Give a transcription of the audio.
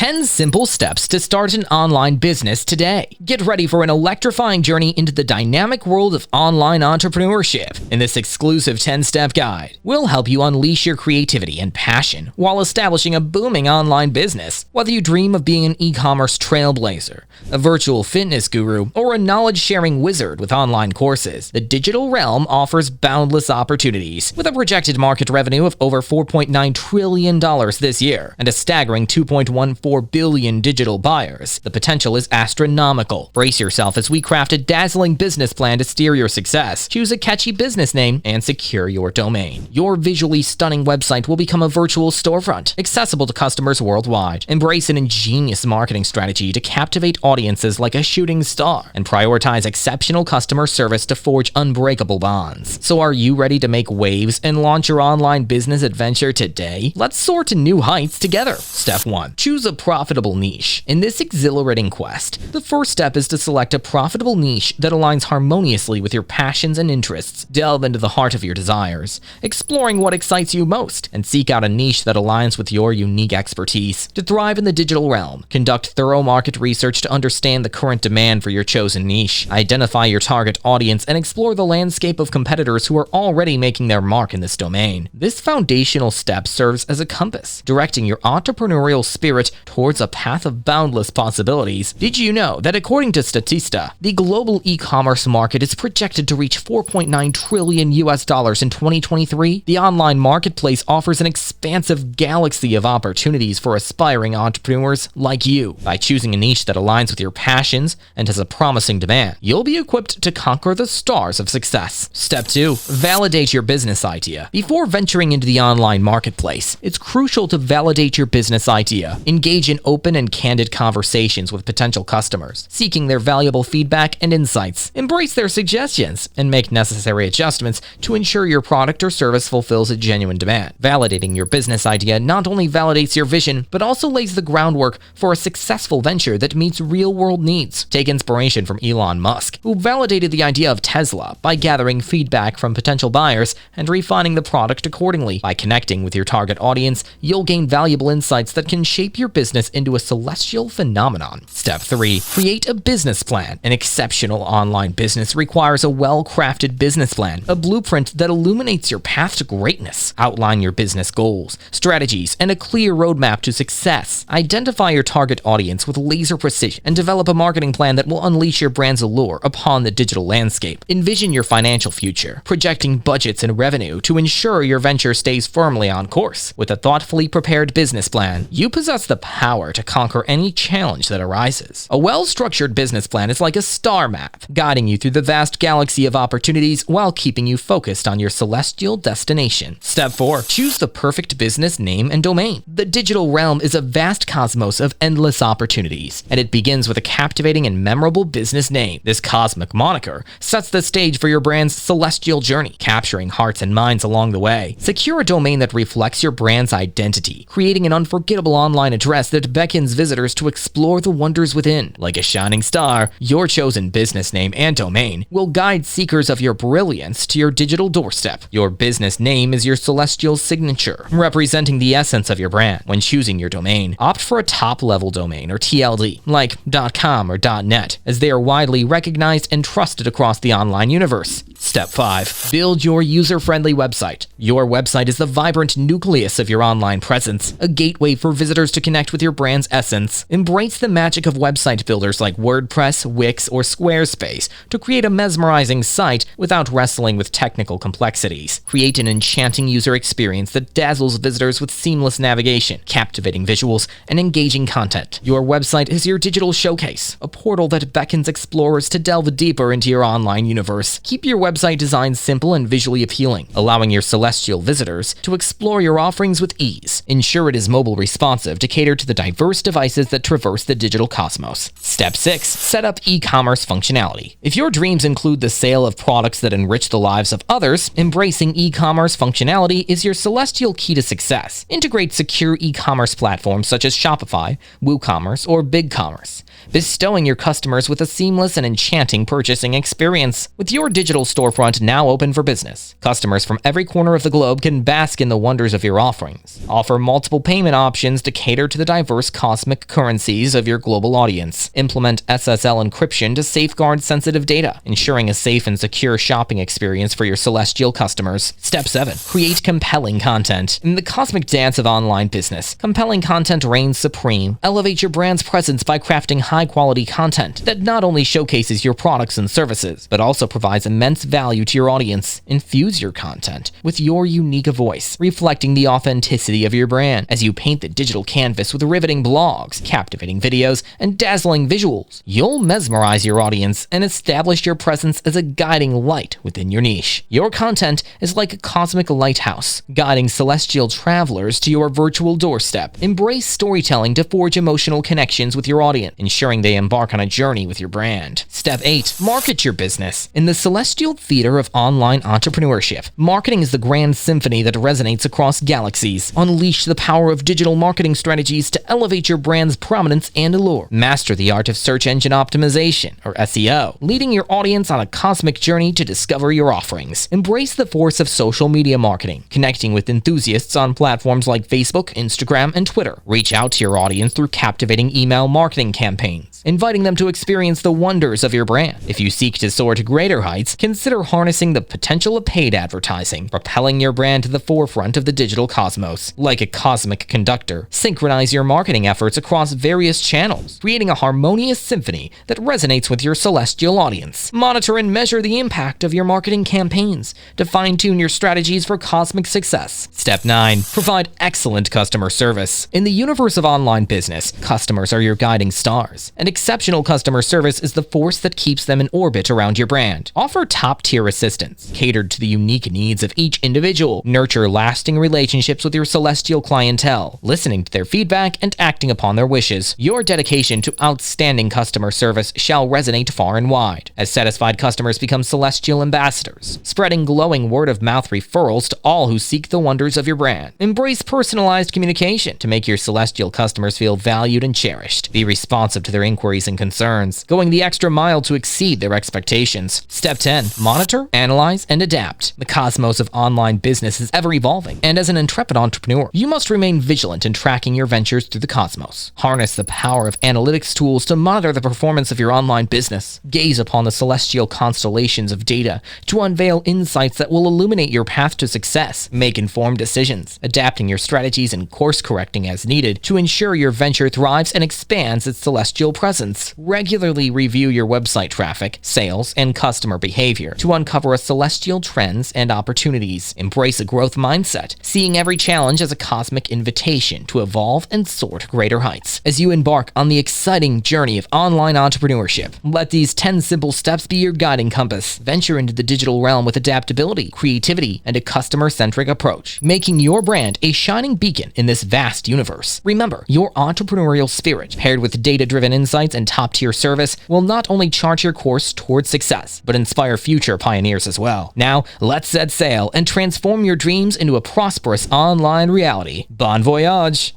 10 simple steps to start an online business today. Get ready for an electrifying journey into the dynamic world of online entrepreneurship. In this exclusive 10-step guide, we'll help you unleash your creativity and passion while establishing a booming online business. Whether you dream of being an e-commerce trailblazer, a virtual fitness guru, or a knowledge-sharing wizard with online courses, the digital realm offers boundless opportunities. With a projected market revenue of over $4.9 trillion this year and a staggering 2.14 billion digital buyers, the potential is astronomical. Brace yourself as we craft a dazzling business plan to steer your success. Choose a catchy business name and secure your domain. Your visually stunning website will become a virtual storefront, accessible to customers worldwide. Embrace an ingenious marketing strategy to captivate audiences like a shooting star and prioritize exceptional customer service to forge unbreakable bonds. So are you ready to make waves and launch your online business adventure today? Let's soar to new heights together. Step 1. Choose a profitable niche. In this exhilarating quest, the first step is to select a profitable niche that aligns harmoniously with your passions and interests. Delve into the heart of your desires, exploring what excites you most, and seek out a niche that aligns with your unique expertise. To thrive in the digital realm, conduct thorough market research to understand the current demand for your chosen niche. Identify your target audience and explore the landscape of competitors who are already making their mark in this domain. This foundational step serves as a compass, directing your entrepreneurial spirit towards a path of boundless possibilities. Did you know that according to Statista, the global e-commerce market is projected to reach $4.9 trillion in 2023? The online marketplace offers an expansive galaxy of opportunities for aspiring entrepreneurs like you. By choosing a niche that aligns with your passions and has a promising demand, you'll be equipped to conquer the stars of success. Step 2. Validate your business idea. Before venturing into the online marketplace, it's crucial to validate your business idea. Engage in open and candid conversations with potential customers, seeking their valuable feedback and insights. Embrace their suggestions and make necessary adjustments to ensure your product or service fulfills a genuine demand. Validating your business idea not only validates your vision, but also lays the groundwork for a successful venture that meets real-world needs. Take inspiration from Elon Musk, who validated the idea of Tesla by gathering feedback from potential buyers and refining the product accordingly. By connecting with your target audience, you'll gain valuable insights that can shape your business into a celestial phenomenon. Step 3. Create a business plan. An exceptional online business requires a well-crafted business plan, a blueprint that illuminates your path to greatness. Outline your business goals, strategies, and a clear roadmap to success. Identify your target audience with laser precision and develop a marketing plan that will unleash your brand's allure upon the digital landscape. Envision your financial future, projecting budgets and revenue to ensure your venture stays firmly on course. With a thoughtfully prepared business plan, you possess the power to conquer any challenge that arises. A well-structured business plan is like a star map, guiding you through the vast galaxy of opportunities while keeping you focused on your celestial destination. Step 4. Choose the perfect business name and domain. The digital realm is a vast cosmos of endless opportunities, and it begins with a captivating and memorable business name. This cosmic moniker sets the stage for your brand's celestial journey, capturing hearts and minds along the way. Secure a domain that reflects your brand's identity, creating an unforgettable online address that beckons visitors to explore the wonders within. Like a shining star, your chosen business name and domain will guide seekers of your brilliance to your digital doorstep. Your business name is your celestial signature, representing the essence of your brand. When choosing your domain, opt for a top-level domain or TLD, like .com or .net, as they are widely recognized and trusted across the online universe. Step 5. Build your user-friendly website. Your website is the vibrant nucleus of your online presence, a gateway for visitors to connect with your brand's essence. Embrace the magic of website builders like WordPress, Wix, or Squarespace to create a mesmerizing site without wrestling with technical complexities. Create an enchanting user experience that dazzles visitors with seamless navigation, captivating visuals, and engaging content. Your website is your digital showcase, a portal that beckons explorers to delve deeper into your online universe. Keep your website design simple and visually appealing, allowing your celestial visitors to explore your offerings with ease. Ensure it is mobile responsive to cater to the diverse devices that traverse the digital cosmos. Step 6. Set up e-commerce functionality. If your dreams include the sale of products that enrich the lives of others, embracing e-commerce functionality is your celestial key to success. Integrate secure e-commerce platforms such as Shopify, WooCommerce, or BigCommerce. bestowing your customers with a seamless and enchanting purchasing experience. With your digital storefront now open for business, customers from every corner of the globe can bask in the wonders of your offerings. Offer multiple payment options to cater to the diverse cosmic currencies of your global audience. Implement SSL encryption to safeguard sensitive data, ensuring a safe and secure shopping experience for your celestial customers. Step 7. Create compelling content. In the cosmic dance of online business, compelling content reigns supreme. Elevate your brand's presence by crafting high-quality content that not only showcases your products and services, but also provides immense value to your audience. Infuse your content with your unique voice, reflecting the authenticity of your brand as you paint the digital canvas with riveting blogs, captivating videos, and dazzling visuals. You'll mesmerize your audience and establish your presence as a guiding light within your niche. Your content is like a cosmic lighthouse, guiding celestial travelers to your virtual doorstep. Embrace storytelling to forge emotional connections with your audience, ensuring they embark on a journey with your brand. Step 8. Market your business. In the celestial theater of online entrepreneurship, marketing is the grand symphony that resonates across galaxies. Unleash the power of digital marketing strategies to elevate your brand's prominence and allure. Master the art of search engine optimization, or SEO, leading your audience on a cosmic journey to discover your offerings. Embrace the force of social media marketing, connecting with enthusiasts on platforms like Facebook, Instagram, and Twitter. Reach out to your audience through captivating email marketing campaigns, inviting them to experience the wonders of your brand. If you seek to soar to greater heights, consider harnessing the potential of paid advertising, propelling your brand to the forefront of the digital cosmos. Like a cosmic conductor, synchronize your marketing efforts across various channels, creating a harmonious symphony that resonates with your celestial audience. Monitor and measure the impact of your marketing campaigns to fine-tune your strategies for cosmic success. Step 9. Provide excellent customer service. In the universe of online business, customers are your guiding stars, and exceptional customer service is the force that keeps them in orbit around your brand. Offer top-tier assistance, catered to the unique needs of each individual. Nurture lasting relationships with your celestial clientele, listening to their feedback and acting upon their wishes. Your dedication to outstanding customer service shall resonate far and wide, as satisfied customers become celestial ambassadors, spreading glowing word-of-mouth referrals to all who seek the wonders of your brand. Embrace personalized communication to make your celestial customers feel valued and cherished. Be responsive to their inquiries and concerns, going the extra mile to exceed their expectations. Step 10. Monitor, analyze, and adapt. The cosmos of online business is ever evolving, and as an intrepid entrepreneur, you must remain vigilant in tracking your ventures through the cosmos. Harness the power of analytics tools to monitor the performance of your online business. Gaze upon the celestial constellations of data to unveil insights that will illuminate your path to success. Make informed decisions, adapting your strategies and course-correcting as needed to ensure your venture thrives and expands its celestial presence. Regularly review your website traffic, sales, and customer behavior to uncover celestial trends and opportunities. Embrace a growth mindset, seeing every challenge as a cosmic invitation to evolve and soar to greater heights. As you embark on the exciting journey of online entrepreneurship, let these 10 simple steps be your guiding compass. Venture into the digital realm with adaptability, creativity, and a customer-centric approach, making your brand a shining beacon in this vast universe. Remember, your entrepreneurial spirit, paired with data-driven insights and top-tier service, will not only chart your course towards success, but inspire future pioneers as well. Now, let's set sail and transform your dreams into a prosperous online reality. Bon voyage!